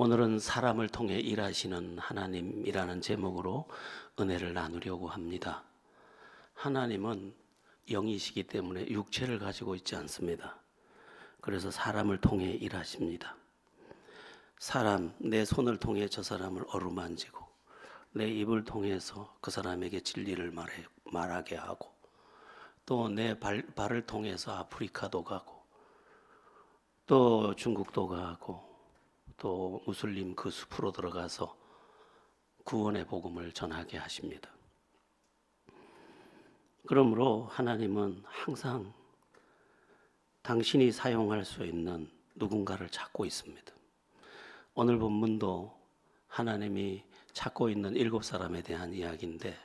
오늘은 사람을 통해 일하시는 하나님이라는 제목으로 은혜를 나누려고 합니다. 하나님은 영이시기 때문에 육체를 가지고 있지 않습니다. 그래서 사람을 통해 일하십니다. 내 손을 통해 저 사람을 어루만지고 내 입을 통해서 그 사람에게 진리를 말하게 하고 또 내 발을 통해서 아프리카도 가고 또 중국도 가고 또 무슬림 그 숲으로 들어가서 구원의 복음을 전하게 하십니다. 그러므로 하나님은 항상 당신이 사용할 수 있는 누군가를 찾고 있습니다. 오늘 본문도 하나님이 찾고 있는 7사람에 대한 이야기인데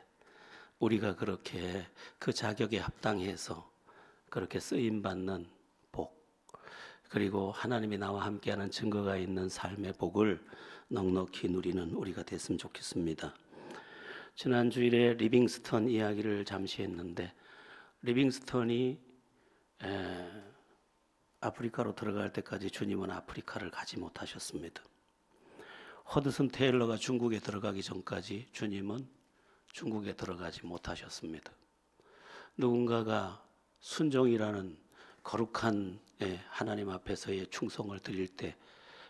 우리가 그렇게 그 자격에 합당해서 그렇게 쓰임받는 복, 그리고 하나님이 나와 함께하는 증거가 있는 삶의 복을 넉넉히 누리는 우리가 됐으면 좋겠습니다. 지난 주일에 리빙스턴 이야기를 잠시 했는데 리빙스턴이 아프리카로 들어갈 때까지 주님은 아프리카를 가지 못하셨습니다. 허드슨 테일러가 중국에 들어가기 전까지 주님은 중국에 들어가지 못하셨습니다. 누군가가 순종이라는 거룩한 하나님 앞에서의 충성을 드릴 때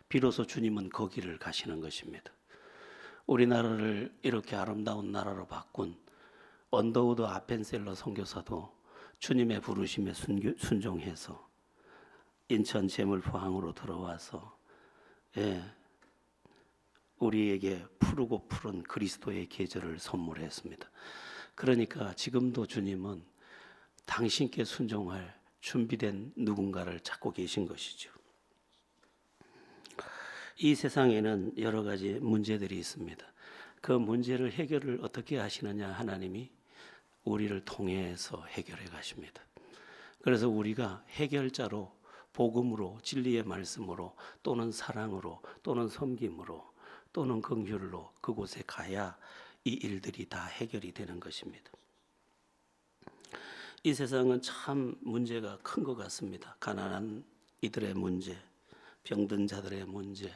비로소 주님은 거기를 가시는 것입니다. 우리나라를 이렇게 아름다운 나라로 바꾼 언더우드 아펜셀러 선교사도 주님의 부르심에 순종해서 인천 제물포항으로 들어와서 우리에게 푸르고 푸른 그리스도의 계절을 선물했습니다. 그러니까 지금도 주님은 당신께 순종할 준비된 누군가를 찾고 계신 것이죠. 이 세상에는 여러 가지 문제들이 있습니다. 그 문제를 해결을 어떻게 하시느냐, 하나님이 우리를 통해서 해결해 가십니다. 그래서 우리가 해결자로 복음으로 진리의 말씀으로 또는 사랑으로 또는 섬김으로 또는 긍휼로 그곳에 가야 이 일들이 다 해결이 되는 것입니다. 이 세상은 참 문제가 큰 것 같습니다. 가난한 이들의 문제, 병든 자들의 문제,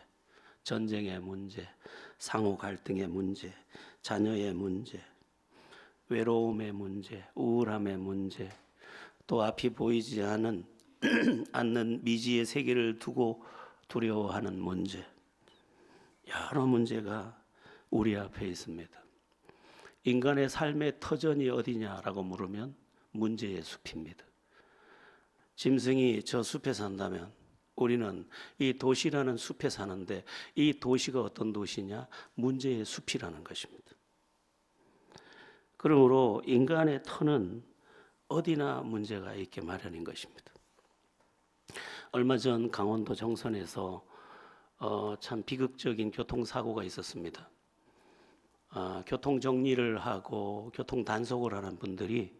전쟁의 문제, 상호 갈등의 문제, 자녀의 문제, 외로움의 문제, 우울함의 문제, 또 앞이 보이지 않는 미지의 세계를 두고 두려워하는 문제, 여러 문제가 우리 앞에 있습니다. 인간의 삶의 터전이 어디냐라고 물으면 문제의 숲입니다. 짐승이 저 숲에 산다면 우리는 이 도시라는 숲에 사는데 이 도시가 어떤 도시냐? 문제의 숲이라는 것입니다. 그러므로 인간의 터는 어디나 문제가 있게 마련인 것입니다. 얼마 전 강원도 정선에서 참 비극적인 교통사고가 있었습니다. 교통 정리를 하고 교통 단속을 하는 분들이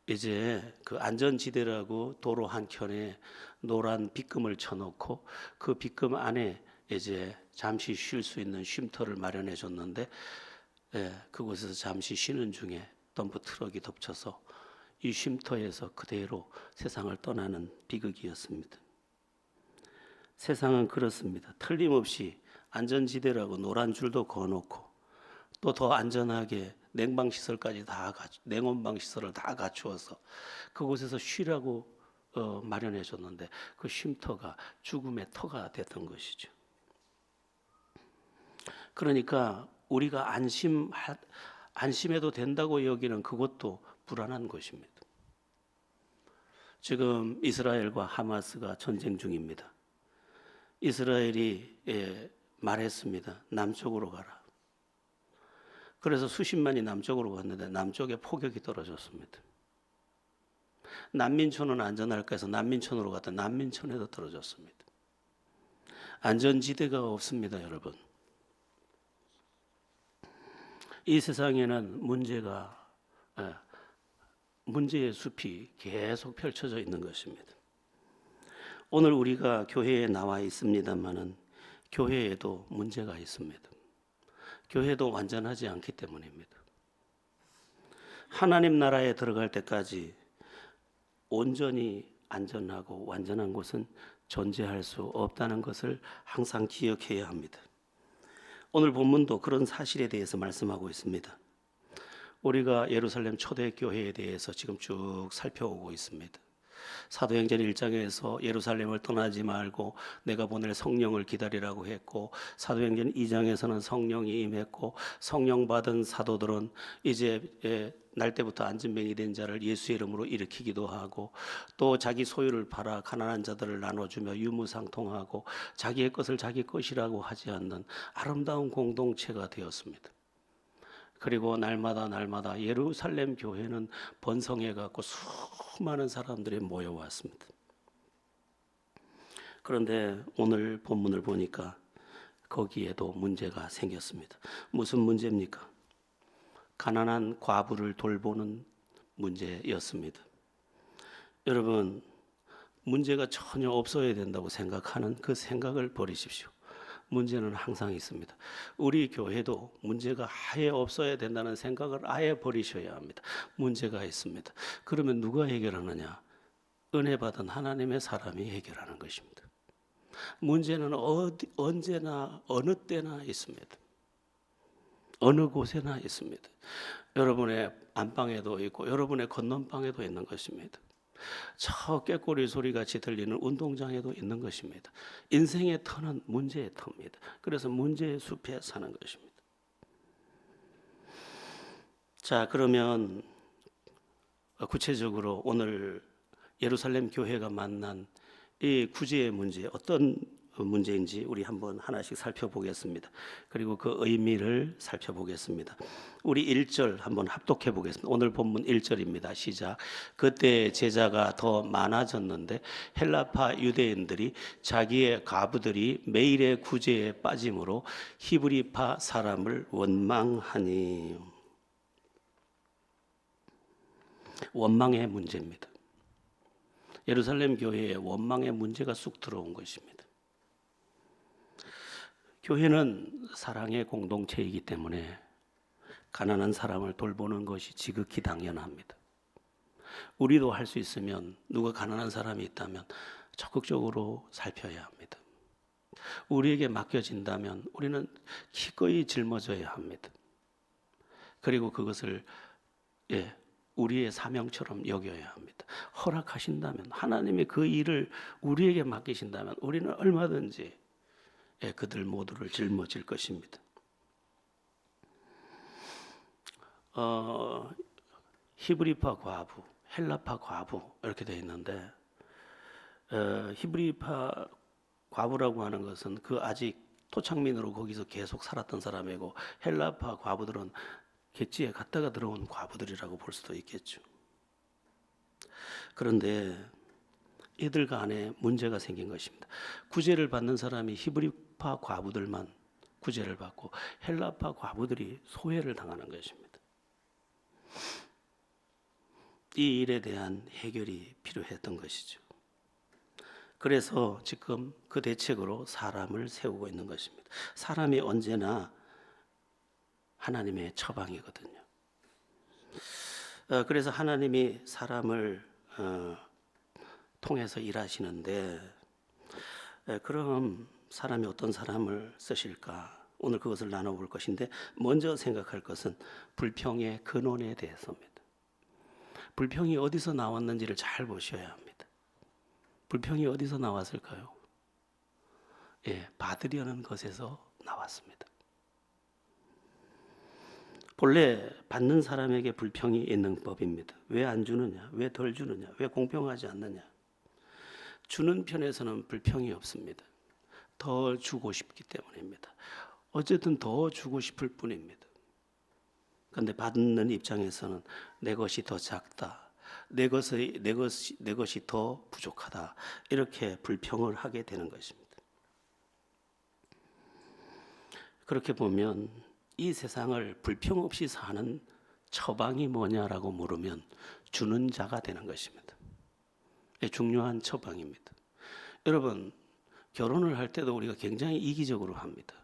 이제 그 안전지대라고 도로 한켠에 노란 빗금을 쳐놓고 그 빗금 안에 이제 잠시 쉴 수 있는 쉼터를 마련해 줬는데 그곳에서 잠시 쉬는 중에 덤프 트럭이 덮쳐서 이 쉼터에서 그대로 세상을 떠나는 비극이었습니다. 세상은 그렇습니다. 틀림없이 안전지대라고 노란 줄도 그어놓고 또 더 안전하게 냉방시설까지 냉온방시설을 다 갖추어서 그곳에서 쉬라고 마련해 줬는데 그 쉼터가 죽음의 터가 됐던 것이죠. 그러니까 우리가 안심해도 된다고 여기는 그것도 불안한 것입니다. 지금 이스라엘과 하마스가 전쟁 중입니다. 이스라엘이 말했습니다. 남쪽으로 가라. 그래서 수십만이 남쪽으로 갔는데 남쪽에 포격이 떨어졌습니다. 난민촌은 안전할까 해서 난민촌으로 갔다 난민촌에도 떨어졌습니다. 안전지대가 없습니다, 여러분. 이 세상에는 문제의 숲이 계속 펼쳐져 있는 것입니다. 오늘 우리가 교회에 나와 있습니다만은 교회에도 문제가 있습니다. 교회도 완전하지 않기 때문입니다. 하나님 나라에 들어갈 때까지 온전히 안전하고 완전한 곳은 존재할 수 없다는 것을 항상 기억해야 합니다. 오늘 본문도 그런 사실에 대해서 말씀하고 있습니다. 우리가 예루살렘 초대교회에 대해서 지금 쭉 살펴오고 있습니다. 사도행전 1장에서 예루살렘을 떠나지 말고 내가 보낼 성령을 기다리라고 했고, 사도행전 2장에서는 성령이 임했고, 성령 받은 사도들은 이제 날 때부터 안진병이 된 자를 예수의 이름으로 일으키기도 하고, 또 자기 소유를 팔아 가난한 자들을 나눠주며 유무상통하고 자기의 것을 자기 것이라고 하지 않는 아름다운 공동체가 되었습니다. 그리고 날마다 예루살렘 교회는 번성해 갖고 수많은 사람들이 모여왔습니다. 그런데 오늘 본문을 보니까 거기에도 문제가 생겼습니다. 무슨 문제입니까? 가난한 과부를 돌보는 문제였습니다. 여러분, 문제가 전혀 없어야 된다고 생각하는 그 생각을 버리십시오. 문제는 항상 있습니다. 우리 교회도 문제가 아예 없어야 된다는 생각을 아예 버리셔야 합니다. 문제가 있습니다. 그러면 누가 해결하느냐? 은혜 받은 하나님의 사람이 해결하는 것입니다. 문제는 언제나 어느 때나 있습니다. 어느 곳에나 있습니다. 여러분의 안방에도 있고 여러분의 건넌방에도 있는 것입니다. 저 꾀꼬리 소리같이 들리는 운동장에도 있는 것입니다. 인생의 터는 문제의 터입니다. 그래서 문제의 숲에 사는 것입니다. 자, 그러면 구체적으로 오늘 예루살렘 교회가 만난 이 구제의 문제, 어떤 문제인지 우리 한번 하나씩 살펴보겠습니다. 그리고 그 의미를 살펴보겠습니다. 우리 1절 한번 합독해 보겠습니다. 오늘 본문 1절입니다. 시작. 그때 제자가 더 많아졌는데 헬라파 유대인들이 자기의 과부들이 매일의 구제에 빠짐으로 히브리파 사람을 원망하니. 원망의 문제입니다. 예루살렘 교회에 원망의 문제가 쑥 들어온 것입니다. 교회는 사랑의 공동체이기 때문에 가난한 사람을 돌보는 것이 지극히 당연합니다. 우리도 할 수 있으면, 누가 가난한 사람이 있다면 적극적으로 살펴야 합니다. 우리에게 맡겨진다면 우리는 기꺼이 짊어져야 합니다. 그리고 그것을 우리의 사명처럼 여겨야 합니다. 허락하신다면, 하나님이 그 일을 우리에게 맡기신다면 우리는 얼마든지 그들 모두를 짊어질 것입니다. 히브리파 과부, 헬라파 과부 이렇게 되어 있는데, 히브리파 과부라고 하는 것은 그 아직 토착민으로 거기서 계속 살았던 사람이고, 헬라파 과부들은 객지에 갔다가 들어온 과부들이라고 볼 수도 있겠죠. 그런데 이들 간에 문제가 생긴 것입니다. 구제를 받는 사람이 히브리파 과부들만 구제를 받고 헬라파 과부들이 소외를 당하는 것입니다. 이 일에 대한 해결이 필요했던 것이죠. 그래서 지금 그 대책으로 사람을 세우고 있는 것입니다. 사람이 언제나 하나님의 처방이거든요. 그래서 하나님이 사람을 통해서 일하시는데, 그럼 사람이 어떤 사람을 쓰실까? 오늘 그것을 나눠볼 것인데, 먼저 생각할 것은 불평의 근원에 대해서입니다. 불평이 어디서 나왔는지를 잘 보셔야 합니다. 불평이 어디서 나왔을까요? 받으려는 것에서 나왔습니다. 본래 받는 사람에게 불평이 있는 법입니다. 왜 안 주느냐? 왜 덜 주느냐? 왜 공평하지 않느냐? 주는 편에서는 불평이 없습니다. 더 주고 싶기 때문입니다. 어쨌든 더 주고 싶을 뿐입니다. 그런데 받는 입장에서는 내 것이 더 작다, 내 것이 더 부족하다, 이렇게 불평을 하게 되는 것입니다. 그렇게 보면 이 세상을 불평 없이 사는 처방이 뭐냐라고 물으면 주는 자가 되는 것입니다. 중요한 처방입니다. 여러분, 결혼을 할 때도 우리가 굉장히 이기적으로 합니다.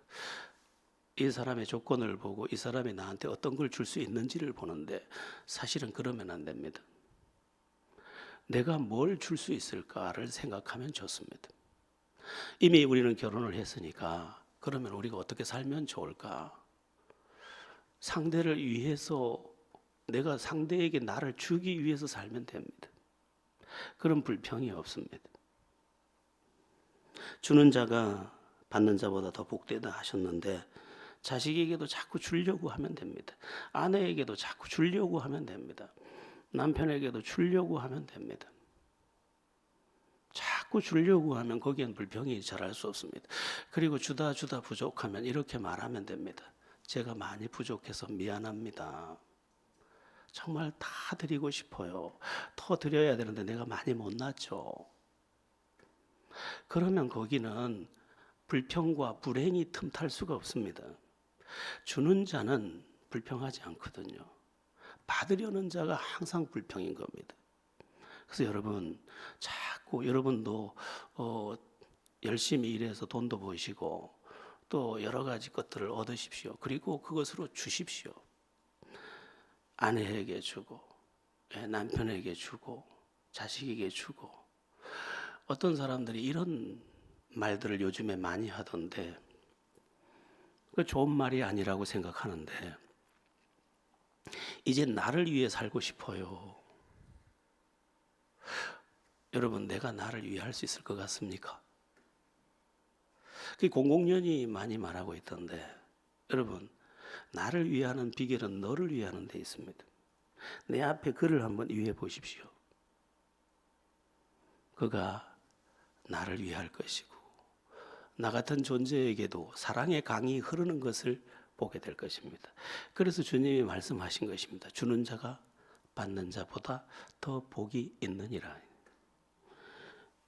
이 사람의 조건을 보고 이 사람이 나한테 어떤 걸 줄 수 있는지를 보는데, 사실은 그러면 안 됩니다. 내가 뭘 줄 수 있을까를 생각하면 좋습니다. 이미 우리는 결혼을 했으니까 그러면 우리가 어떻게 살면 좋을까? 상대를 위해서, 내가 상대에게 나를 주기 위해서 살면 됩니다. 그런 불평이 없습니다. 주는 자가 받는 자보다 더 복되다 하셨는데, 자식에게도 자꾸 주려고 하면 됩니다. 아내에게도 자꾸 주려고 하면 됩니다. 남편에게도 주려고 하면 됩니다. 자꾸 주려고 하면 거기엔 불평이 자랄 수 없습니다. 그리고 주다 부족하면 이렇게 말하면 됩니다. 제가 많이 부족해서 미안합니다. 정말 다 드리고 싶어요. 더 드려야 되는데 내가 많이 못났죠. 그러면 거기는 불평과 불행이 틈탈 수가 없습니다. 주는 자는 불평하지 않거든요. 받으려는 자가 항상 불평인 겁니다. 그래서 여러분, 자꾸 여러분도 열심히 일해서 돈도 버시고 또 여러 가지 것들을 얻으십시오. 그리고 그것으로 주십시오. 아내에게 주고, 남편에게 주고, 자식에게 주고. 어떤 사람들이 이런 말들을 요즘에 많이 하던데, 그 좋은 말이 아니라고 생각하는데, 이제 나를 위해 살고 싶어요. 여러분, 내가 나를 위해 할 수 있을 것 같습니까? 그 공공연히 많이 말하고 있던데, 여러분, 나를 위하는 비결은 너를 위하는 데 있습니다. 내 앞에 그를 한번 위해 보십시오. 그가 나를 위할 것이고, 나 같은 존재에게도 사랑의 강이 흐르는 것을 보게 될 것입니다. 그래서 주님이 말씀하신 것입니다. 주는 자가 받는 자보다 더 복이 있느니라.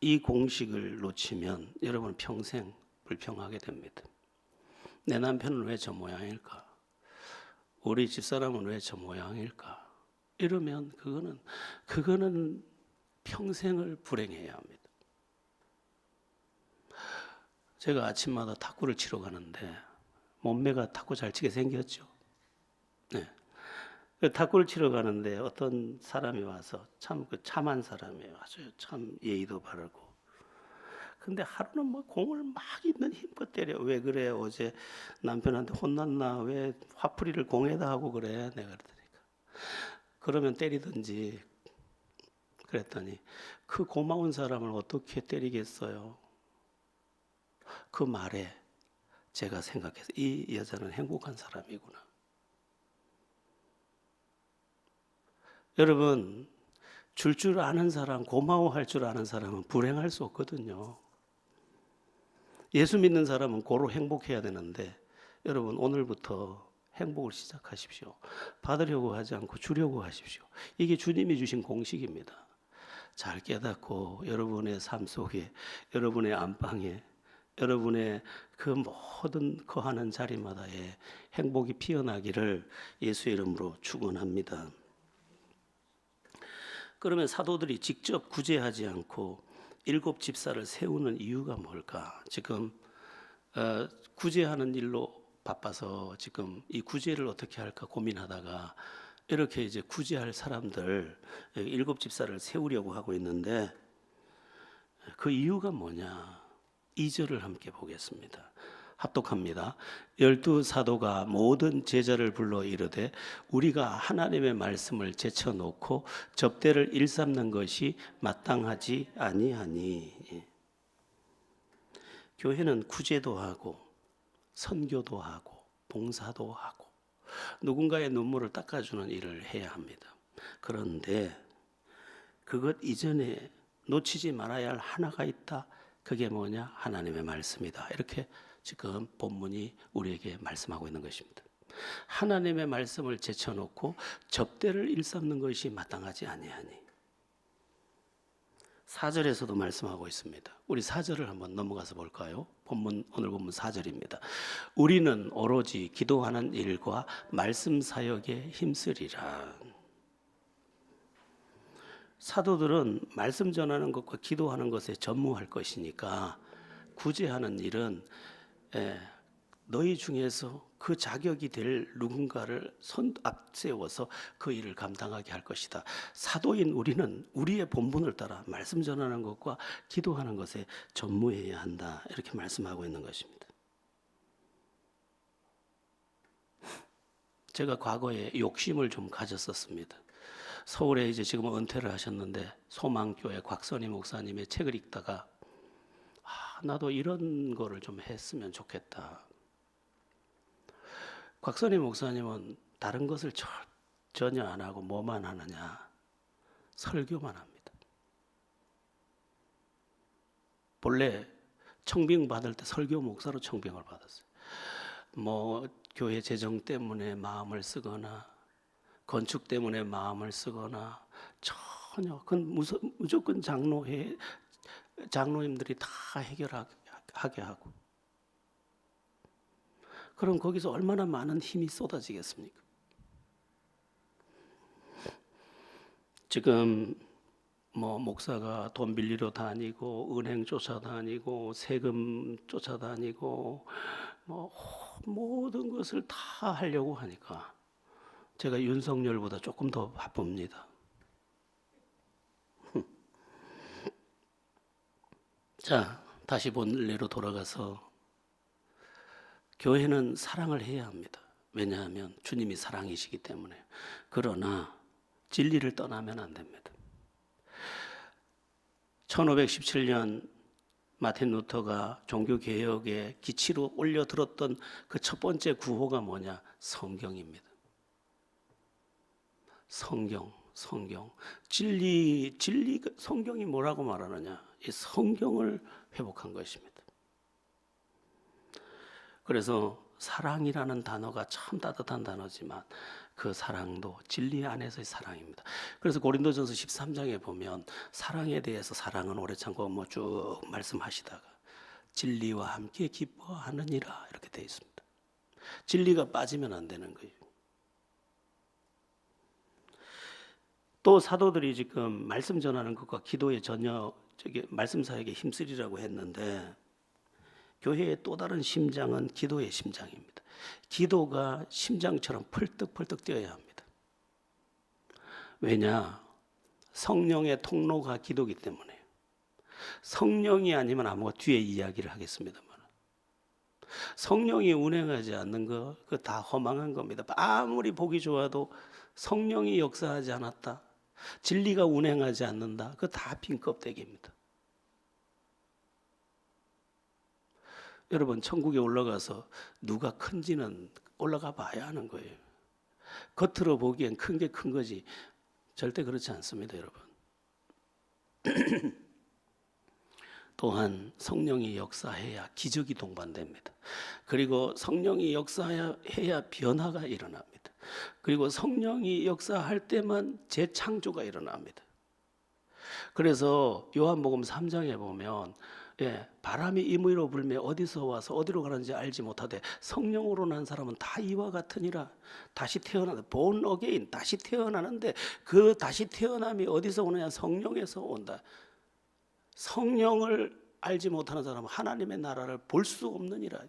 이 공식을 놓치면 여러분 평생 불평하게 됩니다. 내 남편은 왜 저 모양일까? 우리 집사람은 왜 저 모양일까? 이러면 그거는 평생을 불행해야 합니다. 제가 아침마다 탁구를 치러 가는데 몸매가 탁구 잘 치게 생겼죠. 네. 탁구를 치러 가는데 어떤 사람이 와서 참 참한 사람이에요. 아주 참 예의도 바르고. 근데 하루는 뭐 공을 막 있는 힘껏 때려. 왜 그래? 어제 남편한테 혼났나? 왜 화풀이를 공에다 하고 그래? 내가 그랬더니까. 그러면 때리든지. 그랬더니 그 고마운 사람을 어떻게 때리겠어요? 그 말에 제가 생각해서 이 여자는 행복한 사람이구나. 여러분, 줄 아는 사람, 고마워할 줄 아는 사람은 불행할 수 없거든요. 예수 믿는 사람은 고로 행복해야 되는데, 여러분 오늘부터 행복을 시작하십시오. 받으려고 하지 않고 주려고 하십시오. 이게 주님이 주신 공식입니다. 잘 깨닫고 여러분의 삶 속에, 여러분의 안방에, 여러분의 그 모든 거하는 자리마다에 행복이 피어나기를 예수의 이름으로 축원합니다. 그러면 사도들이 직접 구제하지 않고 7 집사를 세우는 이유가 뭘까? 지금 구제하는 일로 바빠서 지금 이 구제를 어떻게 할까 고민하다가 이렇게 이제 구제할 사람들 7 집사를 세우려고 하고 있는데, 그 이유가 뭐냐? 2절을 함께 보겠습니다. 합독합니다. 12 사도가 모든 제자를 불러 이르되 우리가 하나님의 말씀을 제쳐놓고 접대를 일삼는 것이 마땅하지 아니하니. 교회는 구제도 하고 선교도 하고 봉사도 하고 누군가의 눈물을 닦아주는 일을 해야 합니다. 그런데 그것 이전에 놓치지 말아야 할 하나가 있다. 그게 뭐냐? 하나님의 말씀이다. 이렇게 지금 본문이 우리에게 말씀하고 있는 것입니다. 하나님의 말씀을 제쳐놓고 접대를 일삼는 것이 마땅하지 아니하니. 4절에서도 말씀하고 있습니다. 우리 4절을 한번 넘어가서 볼까요? 오늘 본문 4절입니다. 우리는 오로지 기도하는 일과 말씀 사역에 힘쓰리라. 사도들은 말씀 전하는 것과 기도하는 것에 전무할 것이니까 구제하는 일은 너희 중에서 그 자격이 될 누군가를 앞세워서 그 일을 감당하게 할 것이다. 사도인 우리는 우리의 본분을 따라 말씀 전하는 것과 기도하는 것에 전무해야 한다. 이렇게 말씀하고 있는 것입니다. 제가 과거에 욕심을 좀 가졌었습니다. 서울에 이제 지금 은퇴를 하셨는데 소망교회 곽선희 목사님의 책을 읽다가 나도 이런 거를 좀 했으면 좋겠다. 곽선희 목사님은 다른 것을 전혀 안 하고 뭐만 하느냐? 설교만 합니다. 본래 청빙 받을 때 설교 목사로 청빙을 받았어요. 뭐 교회 재정 때문에 마음을 쓰거나 건축 때문에 마음을 쓰거나 전혀 그건 무조건 장로님들이 다 해결하게 하고, 그럼 거기서 얼마나 많은 힘이 쏟아지겠습니까? 지금 뭐 목사가 돈 빌리러 다니고 은행 쫓아다니고 세금 쫓아다니고 뭐 모든 것을 다 하려고 하니까 제가 윤석열보다 조금 더 바쁩니다. 자, 다시 본래로 돌아가서 교회는 사랑을 해야 합니다. 왜냐하면 주님이 사랑이시기 때문에. 그러나 진리를 떠나면 안 됩니다. 1517년 마틴 루터가 종교개혁의 기치로 올려들었던 그 첫 번째 구호가 뭐냐? 성경입니다. 성경. 진리, 성경이 뭐라고 말하느냐? 이 성경을 회복한 것입니다. 그래서 사랑이라는 단어가 참 따뜻한 단어지만 그 사랑도 진리 안에서의 사랑입니다. 그래서 고린도전서 13장에 보면 사랑에 대해서 사랑은 오래 참고 뭐 쭉 말씀하시다가 진리와 함께 기뻐하느니라 이렇게 되어 있습니다. 진리가 빠지면 안 되는 거예요. 또 사도들이 지금 말씀 전하는 것과 기도에 전혀 말씀 사역에 힘쓰리라고 했는데 교회의 또 다른 심장은 기도의 심장입니다. 기도가 심장처럼 펄떡펄떡 뛰어야 합니다. 왜냐? 성령의 통로가 기도이기 때문에. 성령이 아니면 아무것도 뒤에 이야기를 하겠습니다만 성령이 운행하지 않는 거 그거 다 허망한 겁니다. 아무리 보기 좋아도 성령이 역사하지 않았다, 진리가 운행하지 않는다, 그거 다 빈 껍데기입니다. 여러분 천국에 올라가서 누가 큰지는 올라가 봐야 하는 거예요. 겉으로 보기엔 큰 게 큰 거지 절대 그렇지 않습니다, 여러분. 또한 성령이 역사해야 기적이 동반됩니다. 그리고 성령이 역사해야 변화가 일어납니다. 그리고 성령이 역사할 때만 재창조가 일어납니다. 그래서 요한복음 3장에 보면 바람이 임의로 불며 어디서 와서 어디로 가는지 알지 못하되 성령으로 난 사람은 다 이와 같으니라. 다시 태어나다 born again, 다시 태어나는데 그 다시 태어남이 어디서 오느냐? 성령에서 온다. 성령을 알지 못하는 사람은 하나님의 나라를 볼 수 없느니라.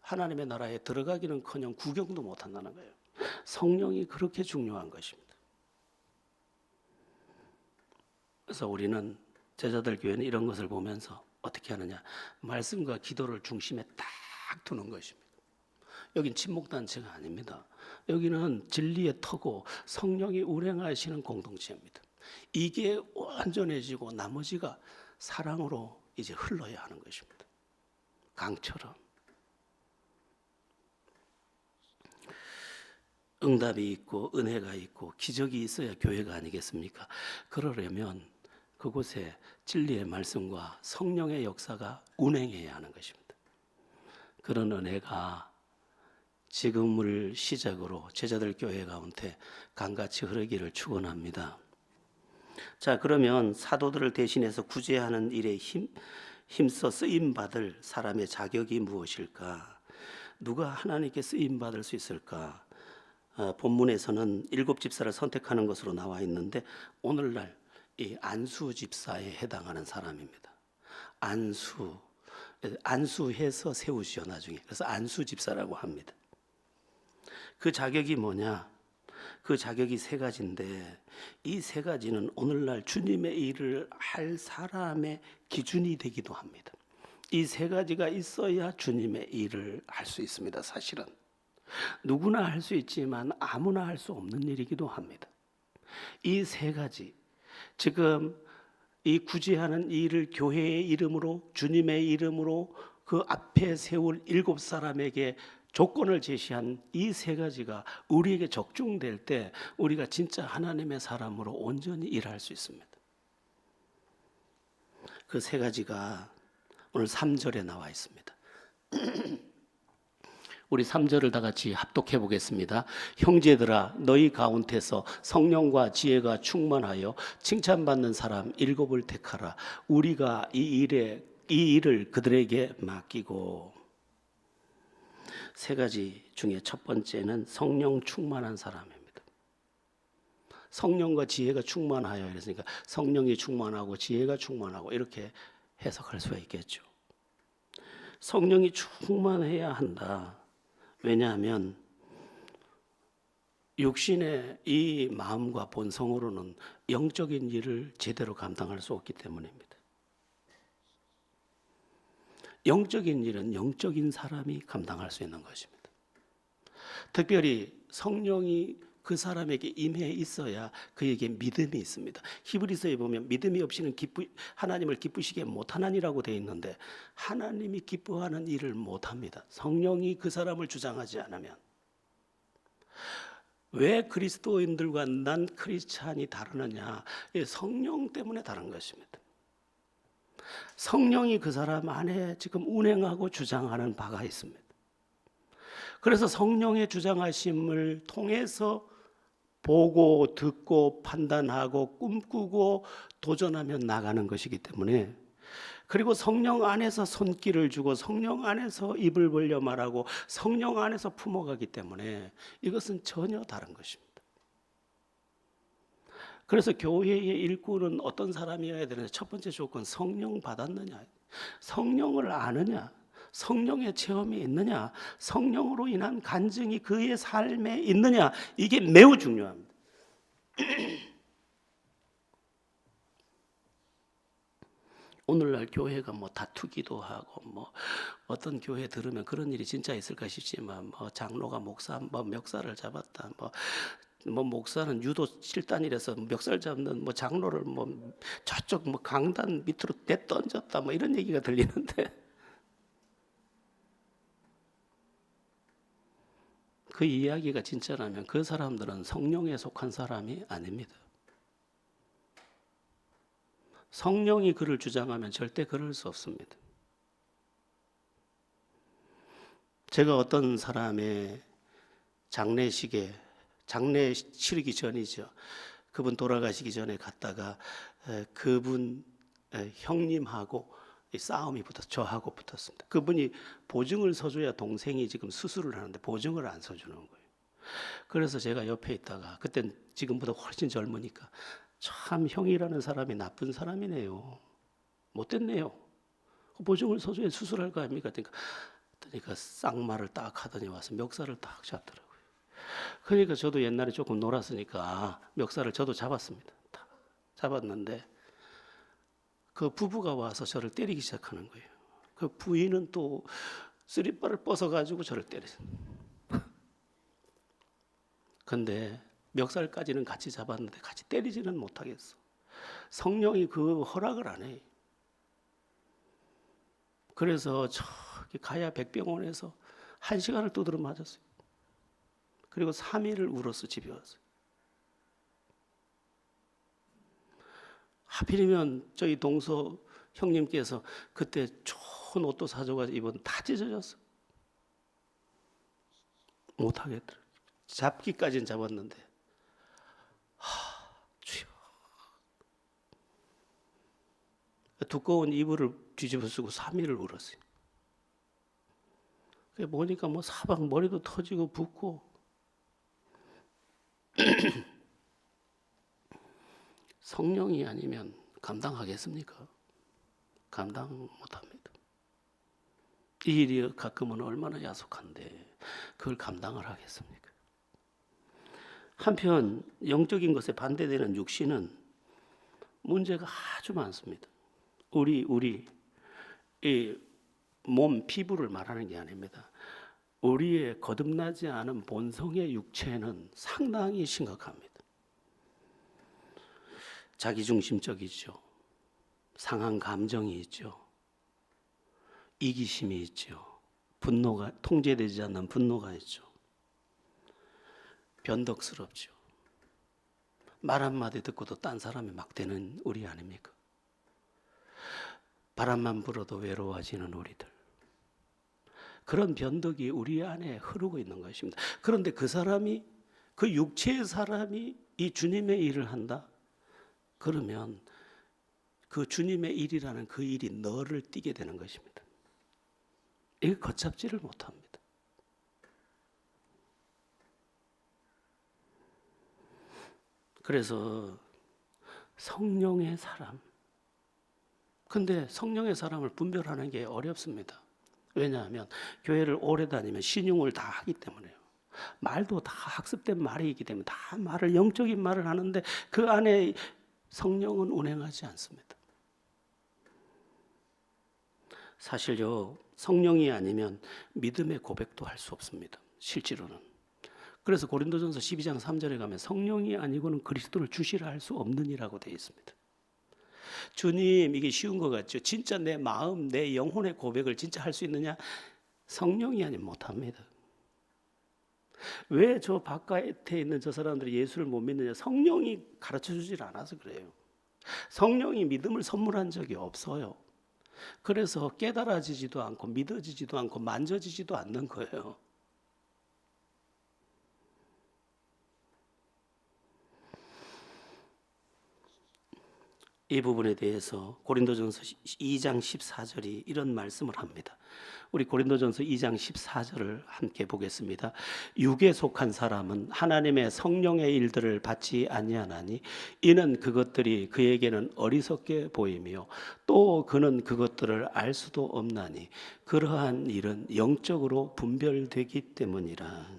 하나님의 나라에 들어가기는커녕 구경도 못한다는 거예요. 성령이 그렇게 중요한 것입니다. 그래서 우리는 제자들 교회는 이런 것을 보면서 어떻게 하느냐? 말씀과 기도를 중심에 딱 두는 것입니다. 여긴 친목단체가 아닙니다. 여기는 진리의 터고 성령이 운행하시는 공동체입니다. 이게 완전해지고 나머지가 사랑으로 이제 흘러야 하는 것입니다. 강처럼. 응답이 있고 은혜가 있고 기적이 있어야 교회가 아니겠습니까? 그러려면 그곳에 진리의 말씀과 성령의 역사가 운행해야 하는 것입니다. 그런 은혜가 지금을 시작으로 제자들 교회 가운데 강같이 흐르기를 축원합니다. 자, 그러면 사도들을 대신해서 구제하는 일에 힘써 쓰임 받을 사람의 자격이 무엇일까? 누가 하나님께 쓰임 받을 수 있을까? 본문에서는 7 집사를 선택하는 것으로 나와 있는데 오늘날 이 안수 집사에 해당하는 사람입니다. 안수해서 세우시오 나중에. 그래서 안수 집사라고 합니다. 그 자격이 뭐냐? 그 자격이 3가지인데 이 3가지는 오늘날 주님의 일을 할 사람의 기준이 되기도 합니다. 이 3가지가 있어야 주님의 일을 할 수 있습니다. 사실은 누구나 할 수 있지만 아무나 할 수 없는 일이기도 합니다. 이 세 가지, 지금 이 구제하는 일을 교회의 이름으로, 주님의 이름으로 그 앞에 세울 7사람에게 조건을 제시한 이 세 가지가 우리에게 적중될 때 우리가 진짜 하나님의 사람으로 온전히 일할 수 있습니다. 그 세 가지가 오늘 3절에 나와 있습니다. 우리 3절을 다 같이 합독해 보겠습니다. 형제들아, 너희 가운데서 성령과 지혜가 충만하여 칭찬받는 사람 7을 택하라. 우리가 이 일을 그들에게 맡기고. 세 가지 중에 첫 번째는 성령 충만한 사람입니다. 성령과 지혜가 충만하여 이랬으니까 성령이 충만하고 지혜가 충만하고 이렇게 해석할 수가 있겠죠. 성령이 충만해야 한다. 왜냐하면 육신의 이 마음과 본성으로는 영적인 일을 제대로 감당할 수 없기 때문입니다. 영적인 일은 영적인 사람이 감당할 수 있는 것입니다. 특별히 성령이 그 사람에게 임해 있어야 그에게 믿음이 있습니다. 히브리서에 보면 믿음이 없이는 하나님을 기쁘시게 못하나니라고 되어 있는데 하나님이 기뻐하는 일을 못합니다. 성령이 그 사람을 주장하지 않으면. 왜 그리스도인들과 난 크리스찬이 다르느냐? 성령 때문에 다른 것입니다. 성령이 그 사람 안에 지금 운행하고 주장하는 바가 있습니다. 그래서 성령의 주장하심을 통해서 보고 듣고 판단하고 꿈꾸고 도전하며 나가는 것이기 때문에, 그리고 성령 안에서 손길을 주고 성령 안에서 입을 벌려 말하고 성령 안에서 품어가기 때문에 이것은 전혀 다른 것입니다. 그래서 교회의 일꾼은 어떤 사람이어야 되느냐? 첫 번째 조건, 성령 받았느냐, 성령을 아느냐, 성령의 체험이 있느냐, 성령으로 인한 간증이 그의 삶에 있느냐, 이게 매우 중요합니다. 오늘날 교회가 뭐 다투기도 하고 뭐 어떤 교회 들으면 그런 일이 진짜 있을까 싶지만 뭐 장로가 뭐 멱살을 잡았다, 뭐 목사는 유도 7단이라서 멱살 잡는 뭐 장로를 뭐 저쪽 뭐 강단 밑으로 내던졌다 뭐 이런 얘기가 들리는데 그 이야기가 진짜라면 그 사람들은 성령에 속한 사람이 아닙니다. 성령이 그를 주장하면 절대 그럴 수 없습니다. 제가 어떤 사람의 장례 치르기 전이죠. 그분 돌아가시기 전에 갔다가 그분 형님하고 싸움이 저하고 붙었습니다. 그분이 보증을 서줘야 동생이 지금 수술을 하는데 보증을 안 서주는 거예요. 그래서 제가 옆에 있다가, 그땐 지금보다 훨씬 젊으니까 참 형이라는 사람이 나쁜 사람이네요, 못됐네요, 보증을 서줘야 수술할 거 아닙니까? 그러니까 쌍말을 딱 하더니 와서 멱살을 딱 잡더라고요. 그러니까 저도 옛날에 조금 놀았으니까 멱살을 저도 잡았습니다. 딱 잡았는데 그 부부가 와서 저를 때리기 시작하는 거예요. 그 부인은 또 쓰리바를 벗어가지고 저를 때렸어요. 근데 멱살까지는 같이 잡았는데 같이 때리지는 못하겠어. 성령이 그 허락을 안 해. 그래서 저기 가야 백병원에서 1시간을 두드려 맞았어요. 그리고 3일을 울어서 집에 왔어요. 하필이면 저희 동서 형님께서 그때 좋은 옷도 사줘가지고 입은 다 찢어졌어. 못하겠더라고요. 잡기까지는 잡았는데 주여. 두꺼운 이불을 뒤집어 쓰고 3일을 울었어요. 보니까 뭐 사방 머리도 터지고 붓고 성령이 아니면 감당하겠습니까? 감당 못합니다. 이 일이 가끔은 얼마나 야속한데 그걸 감당을 하겠습니까? 한편 영적인 것에 반대되는 육신은 문제가 아주 많습니다. 우리 이 몸 피부를 말하는 게 아닙니다. 우리의 거듭나지 않은 본성의 육체는 상당히 심각합니다. 자기중심적이죠. 상한 감정이 있죠. 이기심이 있죠. 분노가 통제되지 않는 분노가 있죠. 변덕스럽죠. 말 한마디 듣고도 딴 사람이 막 되는 우리 아닙니까? 바람만 불어도 외로워지는 우리들. 그런 변덕이 우리 안에 흐르고 있는 것입니다. 그런데 그 사람이, 그 육체의 사람이 이 주님의 일을 한다? 그러면 그 주님의 일이라는 그 일이 너를 띠게 되는 것입니다. 이거 걷잡지를 못합니다. 그래서 성령의 사람. 근데 성령의 사람을 분별하는 게 어렵습니다. 왜냐하면 교회를 오래 다니면 신용을 다 하기 때문에요. 말도 다 학습된 말이기 때문에 다 말을 영적인 말을 하는데 그 안에 성령은 운행하지 않습니다. 사실요, 성령이 아니면 믿음의 고백도 할 수 없습니다. 실제로는. 그래서 고린도전서 12장 3절에 가면 성령이 아니고는 그리스도를 주시라 할 수 없느니라고 되어 있습니다. 주님, 이게 쉬운 것 같죠? 진짜 내 마음, 내 영혼의 고백을 진짜 할 수 있느냐? 성령이 아니면 못합니다. 왜 저 바깥에 있는 저 사람들이 예수를 못 믿느냐? 성령이 가르쳐 주질 않아서 그래요. 성령이 믿음을 선물한 적이 없어요. 그래서 깨달아지지도 않고 믿어지지도 않고 만져지지도 않는 거예요. 이 부분에 대해서 고린도전서 2장 14절이 이런 말씀을 합니다. 우리 고린도전서 2장 14절을 함께 보겠습니다. 육에 속한 사람은 하나님의 성령의 일들을 받지 아니하나니 이는 그것들이 그에게는 어리석게 보이며 또 그는 그것들을 알 수도 없나니 그러한 일은 영적으로 분별되기 때문이라.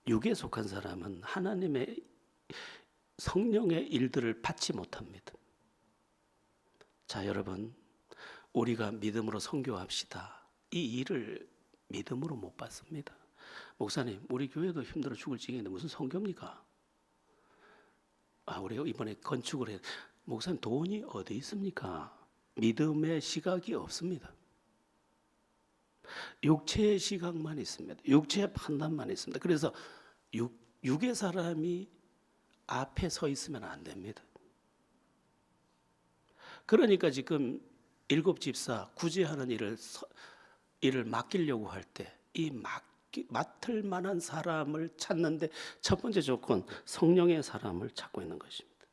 육에 속한 사람은 하나님의 성령의 일들을 받지 못합니다. 자, 여러분, 우리가 믿음으로 선교합시다. 이 일을 믿음으로 못 받습니다. 목사님, 우리 교회도 힘들어 죽을 지경인데 무슨 선교입니까? 우리가 이번에 건축을 해. 목사님, 돈이 어디 있습니까? 믿음의 시각이 없습니다. 육체의 시각만 있습니다. 육체의 판단만 있습니다. 그래서 육의 사람이 앞에 서 있으면 안 됩니다. 그러니까 지금 7집사 구제하는 일을 맡기려고 할 때 이 맡을 만한 사람을 찾는데 첫 번째 조건, 성령의 사람을 찾고 있는 것입니다.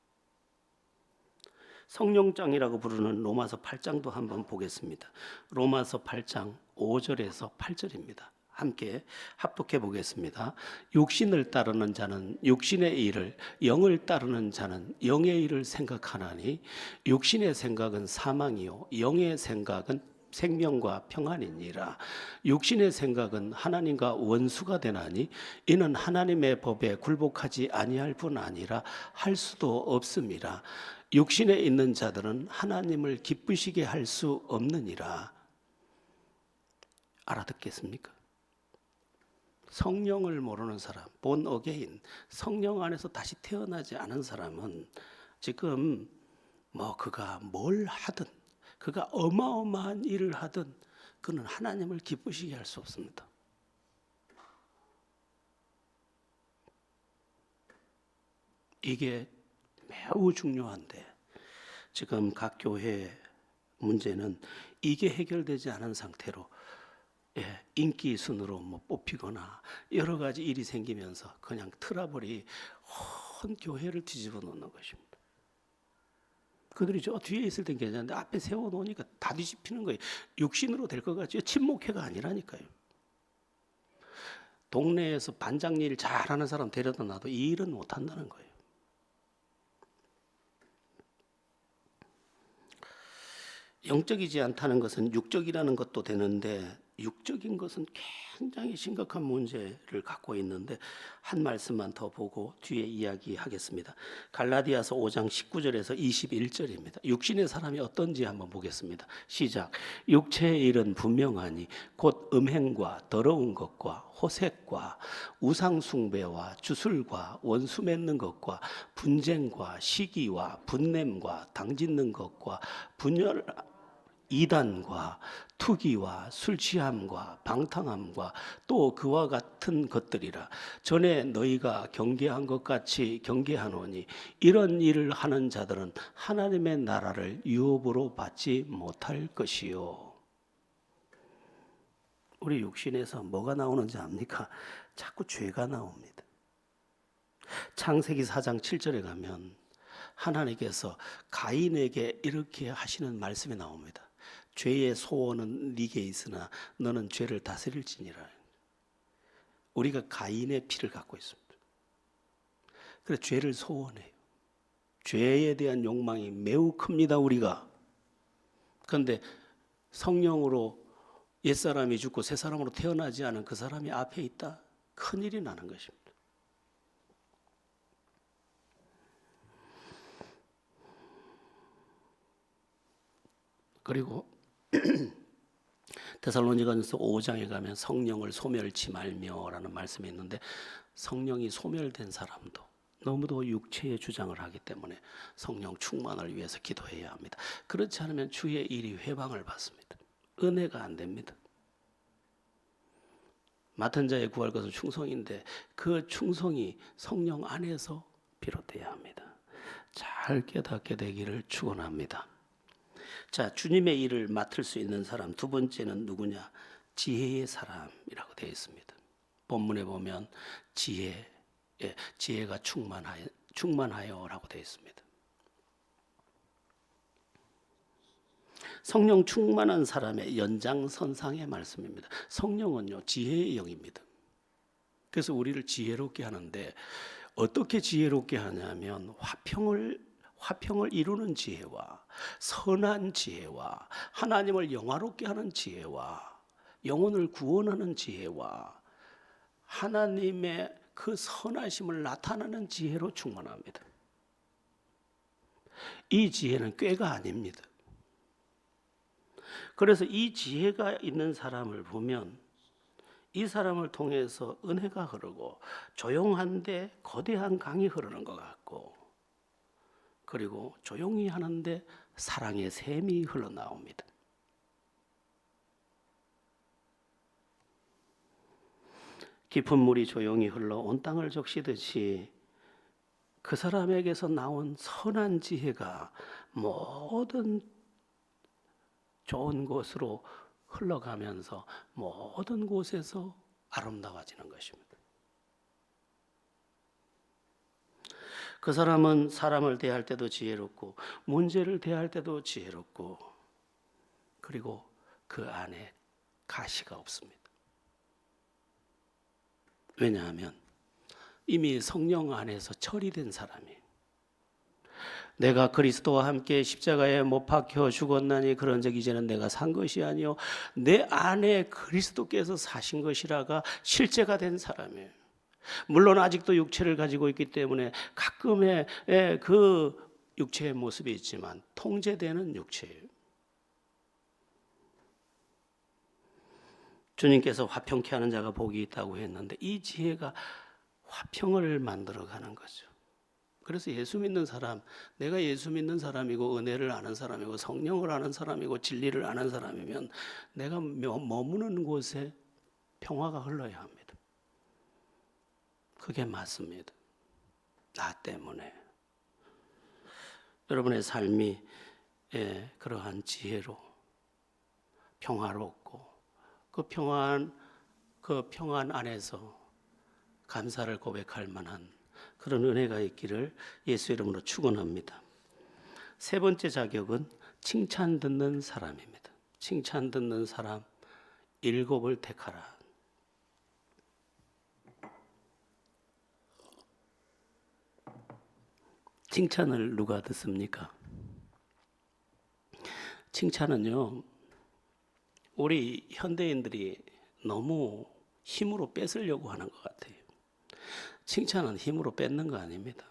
성령장이라고 부르는 로마서 8장도 한번 보겠습니다. 로마서 8장 5절에서 8절입니다. 함께 합독해 보겠습니다. 육신을 따르는 자는 육신의 일을, 영을 따르는 자는 영의 일을 생각하나니 육신의 생각은 사망이요 영의 생각은 생명과 평안이니라. 육신의 생각은 하나님과 원수가 되나니 이는 하나님의 법에 굴복하지 아니할 뿐 아니라 할 수도 없음이라. 육신에 있는 자들은 하나님을 기쁘시게 할 수 없느니라. 알아듣겠습니까? 성령을 모르는 사람, 본 어게인, 성령 안에서 다시 태어나지 않은 사람은 지금 그가 뭘 하든, 그가 어마어마한 일을 하든 그는 하나님을 기쁘시게 할 수 없습니다. 이게 매우 중요한데 지금 각 교회 문제는 이게 해결되지 않은 상태로 인기 순으로 뽑히거나 여러 가지 일이 생기면서 그냥 트러블이 온 교회를 뒤집어 놓는 것입니다. 그들이 저 뒤에 있을 땐 괜찮은데 앞에 세워놓으니까 다 뒤집히는 거예요. 육신으로 될 것 같죠? 친목회가 아니라니까요. 동네에서 반장 일 잘하는 사람 데려다 놔도 이 일은 못한다는 거예요. 영적이지 않다는 것은 육적이라는 것도 되는데 육적인 것은 굉장히 심각한 문제를 갖고 있는데 한 말씀만 더 보고 뒤에 이야기하겠습니다. 갈라디아서 5장 19절에서 21절입니다. 육신의 사람이 어떤지 한번 보겠습니다. 시작. 육체의 일은 분명하니 곧 음행과 더러운 것과 호색과 우상 숭배와 주술과 원수 맺는 것과 분쟁과 시기와 분냄과 당짓는 것과 분열 이단과 투기와 술 취함과 방탕함과 또 그와 같은 것들이라. 전에 너희가 경계한 것 같이 경계하노니 이런 일을 하는 자들은 하나님의 나라를 유업으로 받지 못할 것이요. 우리 육신에서 뭐가 나오는지 압니까? 자꾸 죄가 나옵니다. 창세기 4장 7절에 가면 하나님께서 가인에게 이렇게 하시는 말씀이 나옵니다. 죄의 소원은 네게 있으나 너는 죄를 다스릴지니라. 우리가 가인의 피를 갖고 있습니다. 그래서 죄를 소원해요. 죄에 대한 욕망이 매우 큽니다, 우리가. 그런데 성령으로 옛사람이 죽고 새사람으로 태어나지 않은 그 사람이 앞에 있다? 큰일이 나는 것입니다. 그리고 데살로니가전서 5장에 가면 성령을 소멸치 말며라는 말씀이 있는데 성령이 소멸된 사람도 너무도 육체의 주장을 하기 때문에 성령 충만을 위해서 기도해야 합니다. 그렇지 않으면 주의 일이 회방을 받습니다. 은혜가 안 됩니다. 맡은 자의 구할 것은 충성인데 그 충성이 성령 안에서 비롯돼야 합니다. 잘 깨닫게 되기를 축원합니다. 자, 주님의 일을 맡을 수 있는 사람 두 번째는 누구냐? 지혜의 사람이라고 되어 있습니다. 본문에 보면 지혜가 충만하여라고 되어 있습니다. 성령 충만한 사람의 연장선상의 말씀입니다. 성령은요, 지혜의 영입니다. 그래서 우리를 지혜롭게 하는데 어떻게 지혜롭게 하냐면 화평을 이루는 지혜와 선한 지혜와 하나님을 영화롭게 하는 지혜와 영혼을 구원하는 지혜와 하나님의 그 선하심을 나타내는 지혜로 충만합니다. 이 지혜는 꾀가 아닙니다. 그래서 이 지혜가 있는 사람을 보면 이 사람을 통해서 은혜가 흐르고 조용한데 거대한 강이 흐르는 것 같고 그리고 조용히 하는데 사랑의 샘이 흘러나옵니다. 깊은 물이 조용히 흘러 온 땅을 적시듯이 그 사람에게서 나온 선한 지혜가 모든 좋은 곳으로 흘러가면서 모든 곳에서 아름다워지는 것입니다. 그 사람은 사람을 대할 때도 지혜롭고 문제를 대할 때도 지혜롭고 그리고 그 안에 가시가 없습니다. 왜냐하면 이미 성령 안에서 처리된 사람이에요. 내가 그리스도와 함께 십자가에 못 박혀 죽었나니 그런즉 이제는 내가 산 것이 아니요 내 안에 그리스도께서 사신 것이라가 실제가 된 사람이에요. 물론 아직도 육체를 가지고 있기 때문에 가끔의 그 육체의 모습이 있지만 통제되는 육체예요. 주님께서 화평케 하는 자가 복이 있다고 했는데 이 지혜가 화평을 만들어가는 거죠. 그래서 예수 믿는 사람, 내가 예수 믿는 사람이고 은혜를 아는 사람이고 성령을 아는 사람이고 진리를 아는 사람이면 내가 머무는 곳에 평화가 흘러야 합니다. 그게 맞습니다. 나 때문에. 여러분의 삶이 그러한 지혜로 평화롭고 그 평안 안에서 감사를 고백할 만한 그런 은혜가 있기를 예수 이름으로 축원합니다. 세 번째 자격은 칭찬 듣는 사람입니다. 칭찬 듣는 사람 7을 택하라. 칭찬을 누가 듣습니까? 칭찬은요, 우리 현대인들이 너무 힘으로 뺏으려고 하는 것 같아요. 칭찬은 힘으로 뺏는 거 아닙니다.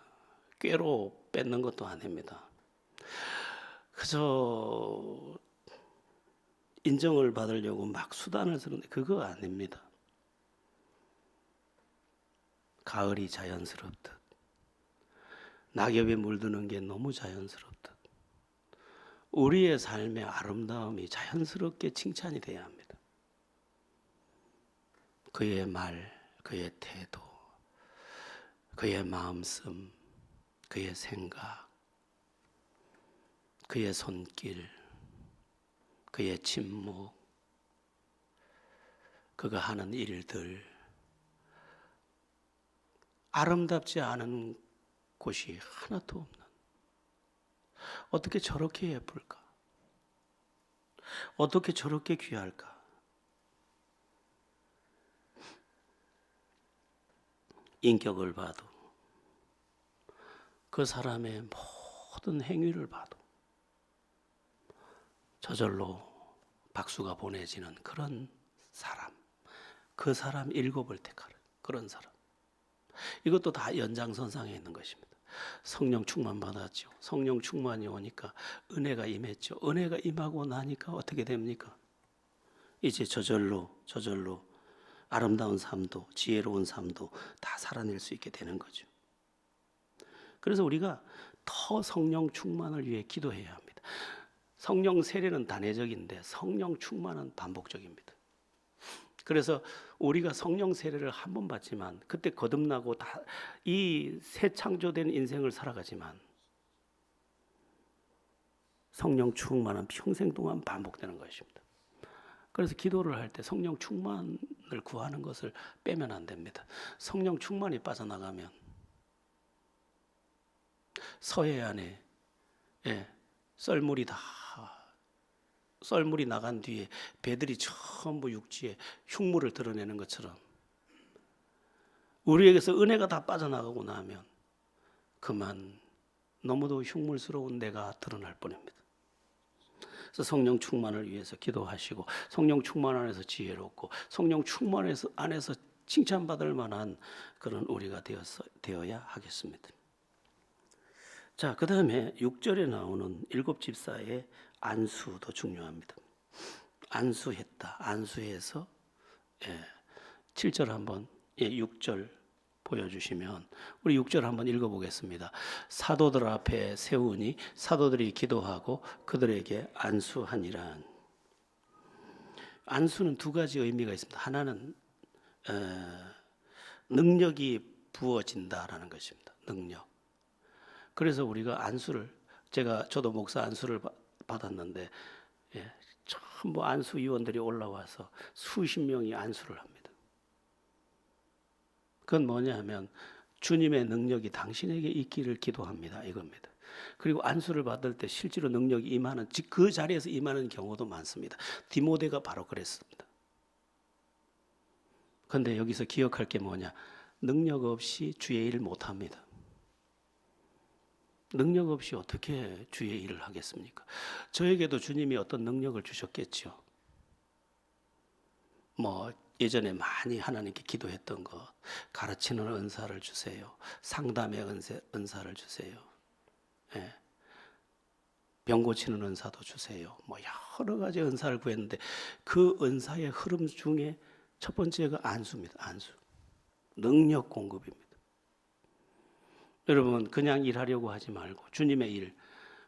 꾀로 뺏는 것도 아닙니다. 그저 인정을 받으려고 막 수단을 쓰는데 그거 아닙니다. 가을이 자연스럽듯, 낙엽에 물드는 게 너무 자연스럽듯, 우리의 삶의 아름다움이 자연스럽게 칭찬이 돼야 합니다. 그의 말, 그의 태도, 그의 마음씀, 그의 생각, 그의 손길, 그의 침묵, 그가 하는 일들, 아름답지 않은 곳이 하나도 없는, 어떻게 저렇게 예쁠까? 어떻게 저렇게 귀할까? 인격을 봐도, 그 사람의 모든 행위를 봐도 저절로 박수가 보내지는 그런 사람, 그 사람 일곱을 택하는 그런 사람. 이것도 다 연장선상에 있는 것입니다. 성령 충만 받았죠. 성령 충만이 오니까 은혜가 임했죠. 은혜가 임하고 나니까 어떻게 됩니까? 이제 저절로 아름다운 삶도 지혜로운 삶도 다 살아낼 수 있게 되는 거죠. 그래서 우리가 더 성령 충만을 위해 기도해야 합니다. 성령 세례는 단회적인데 성령 충만은 반복적입니다. 그래서 우리가 성령 세례를 한 번 받지만 그때 거듭나고 다 이 새 창조된 인생을 살아가지만 성령 충만은 평생 동안 반복되는 것입니다. 그래서 기도를 할 때 성령 충만을 구하는 것을 빼면 안 됩니다. 성령 충만이 빠져나가면 서해안에 썰물이 나간 뒤에 배들이 전부 육지에 흉물을 드러내는 것처럼 우리에게서 은혜가 다 빠져나가고 나면 그만 너무도 흉물스러운 내가 드러날 뻔합니다. 그래서 성령 충만을 위해서 기도하시고 성령 충만 안에서 지혜롭고 성령 충만 안에서 칭찬받을 만한 그런 우리가 되어야 하겠습니다. 자, 그 다음에 6절에 나오는 일곱 집사의 안수도 중요합니다. 안수했다. 안수해서 7절 한번 6절 보여주시면 우리 6절 한번 읽어보겠습니다. 사도들 앞에 세우니 사도들이 기도하고 그들에게 안수하니라. 안수는 두 가지 의미가 있습니다. 하나는 능력이 부어진다라는 것입니다. 능력. 그래서 우리가 안수를 저도 목사 안수를 받았는데 전부 안수 위원들이 올라와서 수십 명이 안수를 합니다. 그건 뭐냐 하면 주님의 능력이 당신에게 있기를 기도합니다. 이겁니다. 그리고 안수를 받을 때 실제로 능력이 임하는 그 자리에서 임하는 경우도 많습니다. 디모데가 바로 그랬습니다. 그런데 여기서 기억할 게 뭐냐? 능력 없이 주의 일을 못합니다. 능력 없이 어떻게 주의 일을 하겠습니까? 저에게도 주님이 어떤 능력을 주셨겠죠. 예전에 많이 하나님께 기도했던 것, 가르치는 은사를 주세요. 상담의 은사를 주세요. 병 고치는 은사도 주세요. 여러 가지 은사를 구했는데 그 은사의 흐름 중에 첫 번째가 안수입니다. 안수. 능력 공급입니다. 여러분 그냥 일하려고 하지 말고 주님의 일,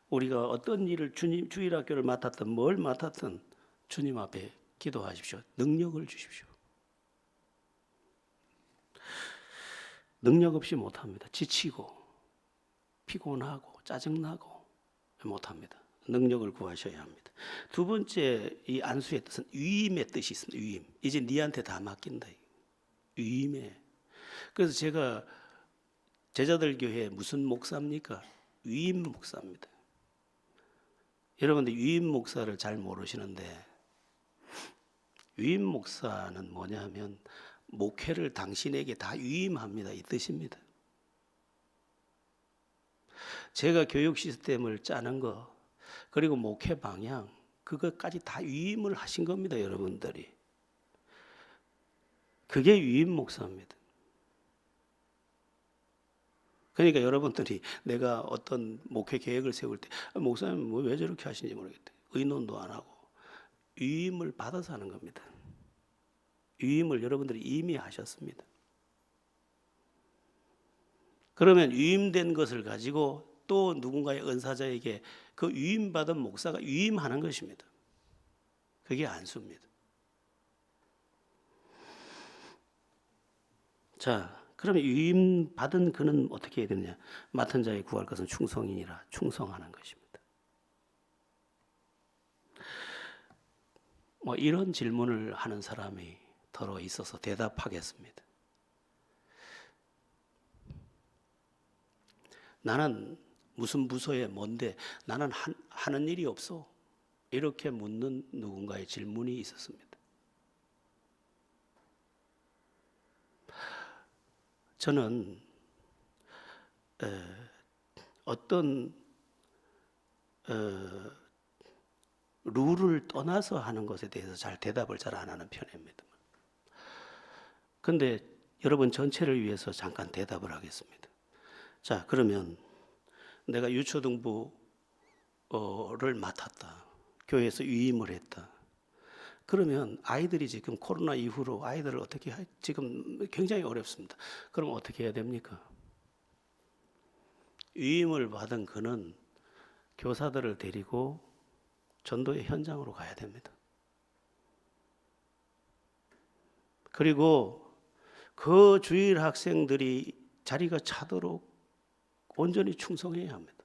우리가 어떤 일을 주일학교를 맡았든 뭘 맡았든 주님 앞에 기도하십시오. 능력을 주십시오. 능력 없이 못합니다. 지치고 피곤하고 짜증나고 못합니다. 능력을 구하셔야 합니다. 두 번째 이 안수의 뜻은 위임의 뜻이 있습니다. 위임. 이제 네한테 다 맡긴다. 위임에. 그래서 제가 제자들 교회 무슨 목사입니까? 위임 목사입니다. 여러분들 위임 목사를 잘 모르시는데 위임 목사는 뭐냐 하면 목회를 당신에게 다 위임합니다. 이 뜻입니다. 제가 교육 시스템을 짜는 거 그리고 목회 방향 그것까지 다 위임을 하신 겁니다, 여러분들이. 그게 위임 목사입니다. 그러니까 여러분들이 내가 어떤 목회 계획을 세울 때 목사님 뭐 왜 저렇게 하시는지 모르겠대. 의논도 안 하고 위임을 받아서 하는 겁니다. 위임을 여러분들이 이미 하셨습니다. 그러면 위임된 것을 가지고 또 누군가의 은사자에게 그 위임받은 목사가 위임하는 것입니다. 그게 안수입니다. 자, 그러면 위임받은 그는 어떻게 해야 되느냐? 맡은 자에 구할 것은 충성이니라. 충성하는 것입니다. 뭐 이런 질문을 하는 사람이 더러 있어서 대답하겠습니다. 나는 무슨 부서에 뭔데 나는 하는 일이 없어. 이렇게 묻는 누군가의 질문이 있었습니다. 저는 어떤 룰을 떠나서 하는 것에 대해서 잘 대답을 잘 안 하는 편입니다. 그런데 여러분 전체를 위해서 잠깐 대답을 하겠습니다. 자, 그러면 내가 유초등부를 맡았다. 교회에서 위임을 했다. 그러면 아이들이 지금 코로나 이후로 아이들을 어떻게 지금 굉장히 어렵습니다. 그럼 어떻게 해야 됩니까? 위임을 받은 그는 교사들을 데리고 전도의 현장으로 가야 됩니다. 그리고 그 주일 학생들이 자리가 차도록 온전히 충성해야 합니다.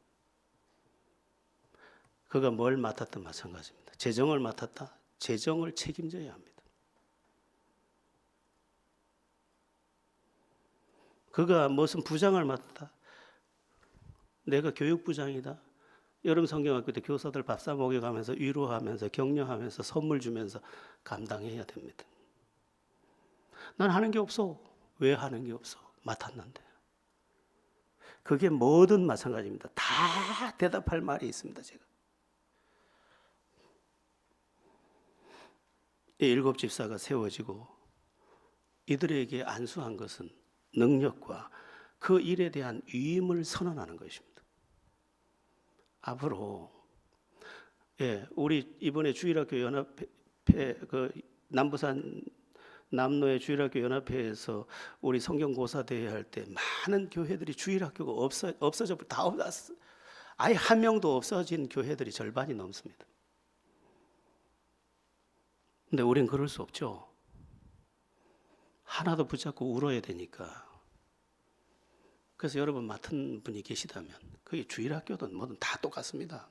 그가 뭘 맡았든 마찬가지입니다. 재정을 맡았다. 재정을 책임져야 합니다. 그가 무슨 부장을 맡았다. 내가 교육부장이다. 여름 성경학교 때 교사들 밥 사 먹여가면서 위로하면서 격려하면서 선물 주면서 감당해야 됩니다. 난 하는 게 없어. 왜 하는 게 없어? 맡았는데. 그게 뭐든 마찬가지입니다. 다 대답할 말이 있습니다. 제가. 이 7 집사가 세워지고 이들에게 안수한 것은 능력과 그 일에 대한 위임을 선언하는 것입니다. 앞으로 우리 이번에 주일학교 연합회 그 남부산 남로의 주일학교 연합회에서 우리 성경고사 대회 할 때 많은 교회들이 주일학교가 없어져 다 없었어. 아예 한 명도 없어진 교회들이 절반이 넘습니다. 근데 우린 그럴 수 없죠. 하나도 붙잡고 울어야 되니까. 그래서 여러분 맡은 분이 계시다면 그게 주일학교든 뭐든 다 똑같습니다.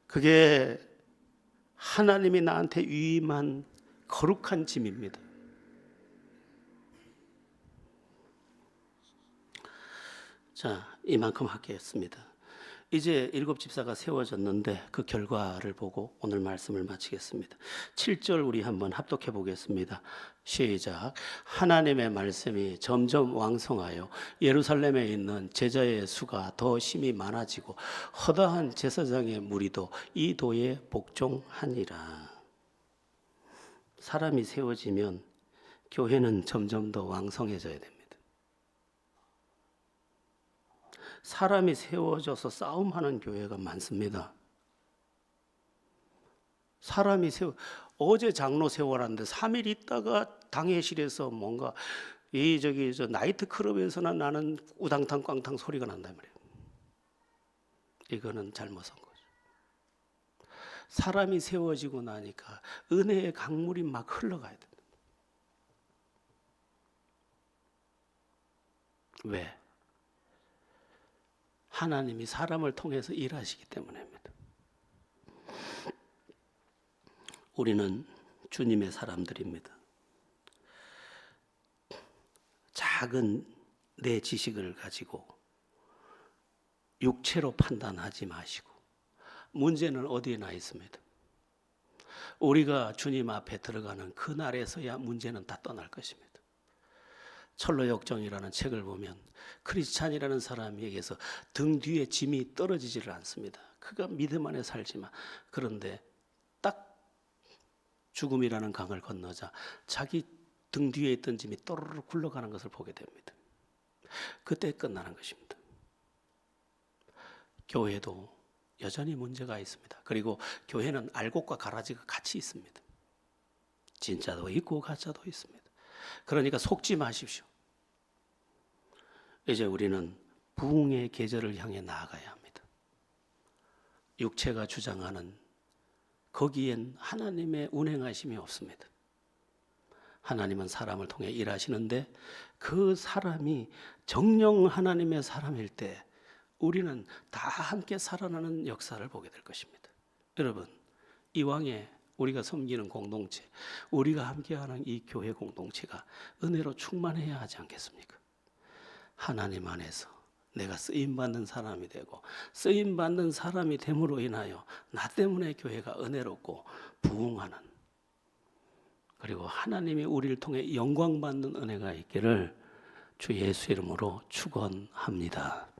그게 하나님이 나한테 위임한 거룩한 짐입니다. 자, 이만큼 하겠습니다. 이제 7 집사가 세워졌는데 그 결과를 보고 오늘 말씀을 마치겠습니다. 7절 우리 한번 합독해 보겠습니다. 시작. 하나님의 말씀이 점점 왕성하여 예루살렘에 있는 제자의 수가 더 심히 많아지고 허다한 제사장의 무리도 이 도에 복종하니라. 사람이 세워지면 교회는 점점 더 왕성해져야 됩니다. 사람이 세워져서 싸움하는 교회가 많습니다. 사람이 어제 장로 세워놨는데 3일 있다가 당회실에서 뭔가 저 나이트 클럽에서나 나는 우당탕 꽝탕 소리가 난단 말이에요. 이거는 잘못한 거죠. 사람이 세워지고 나니까 은혜의 강물이 막 흘러가야 됩니다. 왜? 하나님이 사람을 통해서 일하시기 때문입니다. 우리는 주님의 사람들입니다. 작은 내 지식을 가지고 육체로 판단하지 마시고 문제는 어디에 나 있습니다. 우리가 주님 앞에 들어가는 그날에서야 문제는 다 떠날 것입니다. 철로역정이라는 책을 보면 크리스찬이라는 사람에게서 등 뒤에 짐이 떨어지지를 않습니다. 그가 믿음 안에 살지만 그런데 딱 죽음이라는 강을 건너자 자기 등 뒤에 있던 짐이 또르르 굴러가는 것을 보게 됩니다. 그때 끝나는 것입니다. 교회도 여전히 문제가 있습니다. 그리고 교회는 알곡과 가라지가 같이 있습니다. 진짜도 있고 가짜도 있습니다. 그러니까 속지 마십시오. 이제 우리는 부흥의 계절을 향해 나아가야 합니다. 육체가 주장하는 거기엔 하나님의 운행하심이 없습니다. 하나님은 사람을 통해 일하시는데 그 사람이 정령 하나님의 사람일 때 우리는 다 함께 살아나는 역사를 보게 될 것입니다. 여러분, 이왕에 우리가 섬기는 공동체, 우리가 함께하는 이 교회 공동체가 은혜로 충만해야 하지 않겠습니까? 하나님 안에서 내가 쓰임받는 사람이 되고 쓰임받는 사람이 됨으로 인하여 나 때문에 교회가 은혜롭고 부흥하는, 그리고 하나님이 우리를 통해 영광받는 은혜가 있기를 주 예수 이름으로 축원합니다.